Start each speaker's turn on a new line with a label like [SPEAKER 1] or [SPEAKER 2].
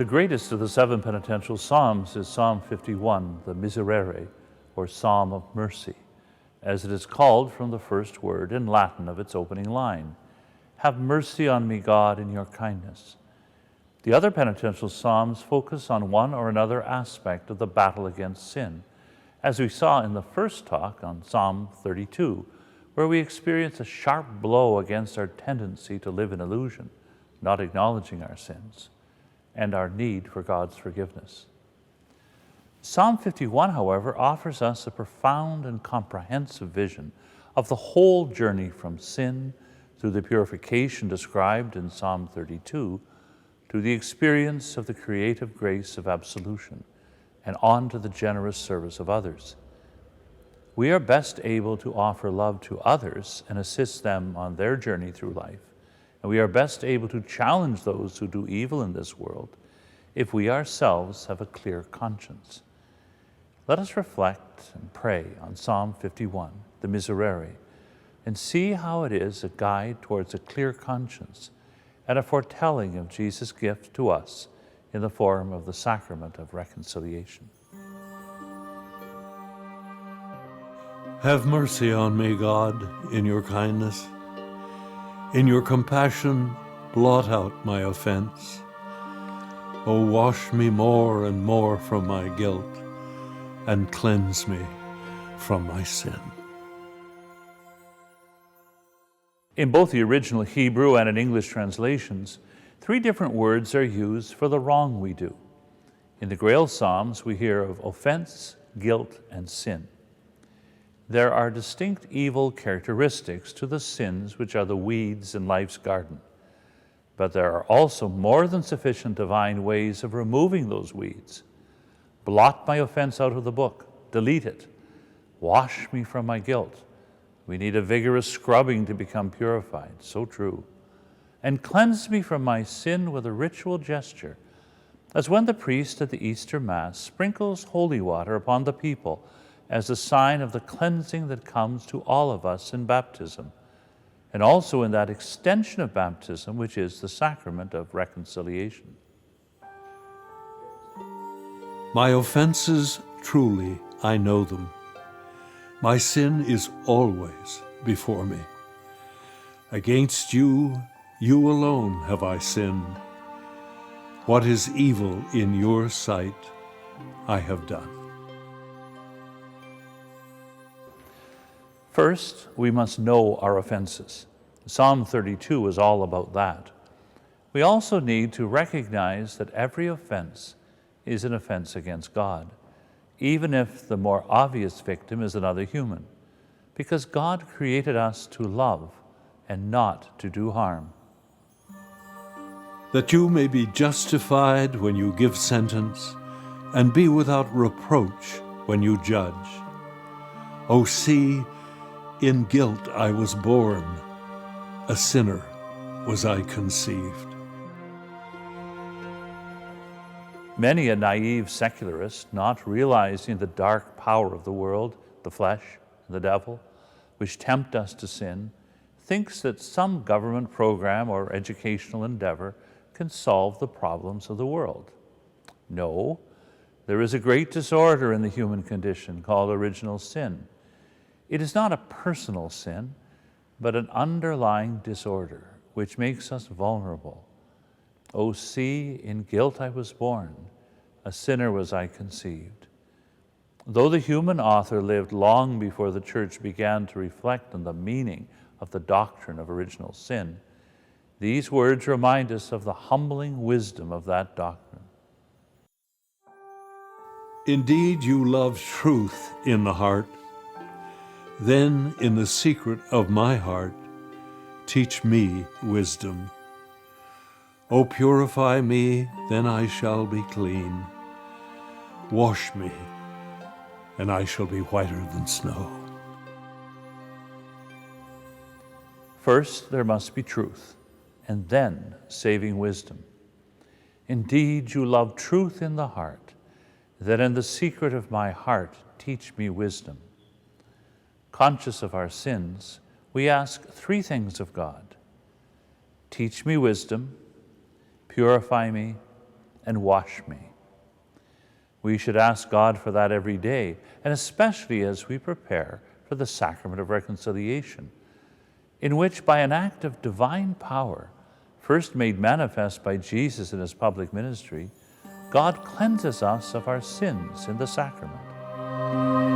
[SPEAKER 1] greatest of the 7 penitential psalms is Psalm 51, the Miserere, or Psalm of Mercy, as it is called from the first word in Latin of its opening line. Have mercy on me, God, in your kindness. The other penitential psalms focus on one or another aspect of the battle against sin, as we saw in the first talk on Psalm 32, where we experience a sharp blow against our tendency to live in illusion, not acknowledging our sins, and our need for God's forgiveness. Psalm 51, however, offers us a profound and comprehensive vision of the whole journey from sin through the purification described in Psalm 32 to the experience of the creative grace of absolution and on to the generous service of others. We are best able to offer love to others and assist them on their journey through life, and we are best able to challenge those who do evil in this world if we ourselves have a clear conscience. Let us reflect and pray on Psalm 51, the Miserere, and see how it is a guide towards a clear conscience and a foretelling of Jesus' gift to us in the form of the sacrament of reconciliation.
[SPEAKER 2] Have mercy on me, God, in your kindness. In your compassion, blot out my offense. O wash me more and more from my guilt, and cleanse me from my sin.
[SPEAKER 1] In both the original Hebrew and in English translations, 3 different words are used for the wrong we do. In the Grail Psalms, we hear of offense, guilt, and sin. There are distinct evil characteristics to the sins which are the weeds in life's garden. But there are also more than sufficient divine ways of removing those weeds. Blot my offense out of the book, delete it. Wash me from my guilt. We need a vigorous scrubbing to become purified, so true. And cleanse me from my sin with a ritual gesture, as when the priest at the Easter Mass sprinkles holy water upon the people as a sign of the cleansing that comes to all of us in baptism, and also in that extension of baptism which is the sacrament of reconciliation.
[SPEAKER 2] My offenses, truly, I know them. My sin is always before me. Against you, you alone have I sinned. What is evil in your sight, I have done.
[SPEAKER 1] First, we must know our offenses. Psalm 32 is all about that. We also need to recognize that every offense is an offense against God, even if the more obvious victim is another human, because God created us to love and not to do harm.
[SPEAKER 2] That you may be justified when you give sentence, and be without reproach when you judge. O see, in guilt I was born, a sinner was I conceived.
[SPEAKER 1] Many a naive secularist, not realizing the dark power of the world, the flesh, and the devil, which tempt us to sin, thinks that some government program or educational endeavor can solve the problems of the world. No, there is a great disorder in the human condition called original sin. It is not a personal sin, but an underlying disorder which makes us vulnerable. O see, in guilt I was born, a sinner was I conceived. Though the human author lived long before the Church began to reflect on the meaning of the doctrine of original sin, these words remind us of the humbling wisdom of that doctrine.
[SPEAKER 2] Indeed, you love truth in the heart. Then, in the secret of my heart, teach me wisdom. O purify me, then I shall be clean. Wash me, and I shall be whiter than snow.
[SPEAKER 1] First, there must be truth, and then saving wisdom. Indeed, you love truth in the heart. Then in the secret of my heart, teach me wisdom. Conscious of our sins, we ask 3 things of God. Teach me wisdom, purify me, and wash me. We should ask God for that every day, and especially as we prepare for the sacrament of reconciliation, in which by an act of divine power, first made manifest by Jesus in his public ministry, God cleanses us of our sins in the sacrament.